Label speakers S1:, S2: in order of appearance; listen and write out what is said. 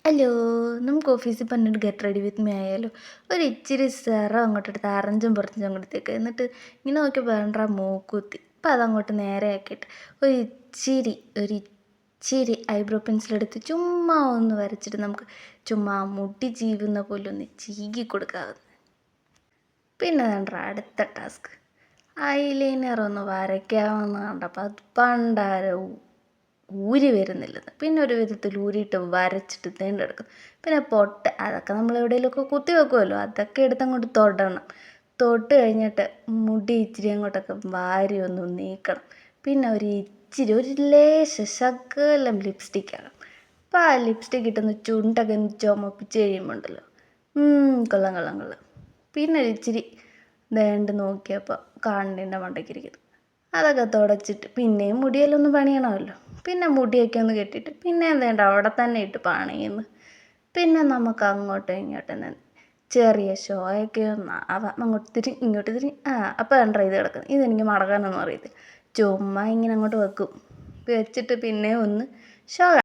S1: Hello, നമുക്ക് ഓഫീസിൽ പറഞ്ഞിട്ട് ഗെറ്റ് റെഡി വിത്ത് മീ ആയാലോ? ഒരു ഇച്ചിരി സെറം അങ്ങോട്ട് എടുത്ത് അരഞ്ചും പുറത്തും അങ്ങോട്ടത്തേക്ക് എന്നിട്ട് ഇങ്ങനെ നോക്കി വേണ്ട മൂക്കുത്തി അപ്പം അതങ്ങോട്ട് നേരെ ആക്കിയിട്ട് ഒരു ഇച്ചിരി ഐബ്രോ പെൻസിലെടുത്ത് ചുമ്മാ ഒന്ന് വരച്ചിട്ട് നമുക്ക് ചുമ്മാ മുടി ചീവുന്ന പോലെ ഒന്ന് ചീകി കൊടുക്കാവുന്നത്. പിന്നെ വേണ്ട അടുത്ത ടാസ്ക് ഐലൈനർ ഒന്ന് വരയ്ക്കാമെന്ന് കണ്ടപ്പോൾ അത് പണ്ടാരവും ഊരി വരുന്നില്ലെന്ന്. പിന്നെ ഒരു വിധത്തിൽ ഊരിയിട്ട് വരച്ചിട്ട് നീണ്ടെടുക്കും. പിന്നെ പൊട്ട് അതൊക്കെ നമ്മൾ എവിടെയെങ്കിലുമൊക്കെ കുത്തി വെക്കുമല്ലോ, അതൊക്കെ എടുത്തങ്ങോട്ട് തൊടണം. തൊട്ട് കഴിഞ്ഞിട്ട് മുടി ഇച്ചിരി അങ്ങോട്ടൊക്കെ വാരി ഒന്ന് നീക്കണം. പിന്നെ ഒരു ശകലം ലിപ്സ്റ്റിക്കാണ്. അപ്പോൾ ആ ലിപ്സ്റ്റിക്ക് ഇട്ടൊന്ന് ചുണ്ടൊക്കെ ഒന്ന് ചുമപ്പിച്ച് കഴിയുമ്പോണ്ടല്ലോ, കൊള്ളാം കൊള്ളാം കൊള്ളാം. പിന്നെ ഇച്ചിരി വേണ്ട നോക്കിയപ്പോൾ കണ്ണിൻ്റെ മണ്ടയ്ക്കിരിക്കുന്നു. അതൊക്കെ തുടച്ചിട്ട് പിന്നെയും മുടിയെല്ലാം ഒന്ന് പണിയണമല്ലോ. പിന്നെ മുടിയൊക്കെ ഒന്ന് കെട്ടിയിട്ട് പിന്നെ വേണ്ട അവിടെ തന്നെ ഇട്ട് പണിയുന്നു. പിന്നെ നമുക്ക് അങ്ങോട്ടും ഇങ്ങോട്ടും നിന്ന് ചെറിയ ഷോയൊക്കെ ഒന്ന് ആവാം. അങ്ങോട്ട് തിരി ഇങ്ങോട്ട് തിരി അപ്പോൾ വേണ്ട ഇത് കിടക്കുന്നു. ഇതെനിക്ക് മടക്കാനൊന്നും അറിയത്തില്ല. ചുമ്മാ ഇങ്ങനെ അങ്ങോട്ട് വെക്കും. വെച്ചിട്ട് പിന്നെ ഒന്ന് ഷോ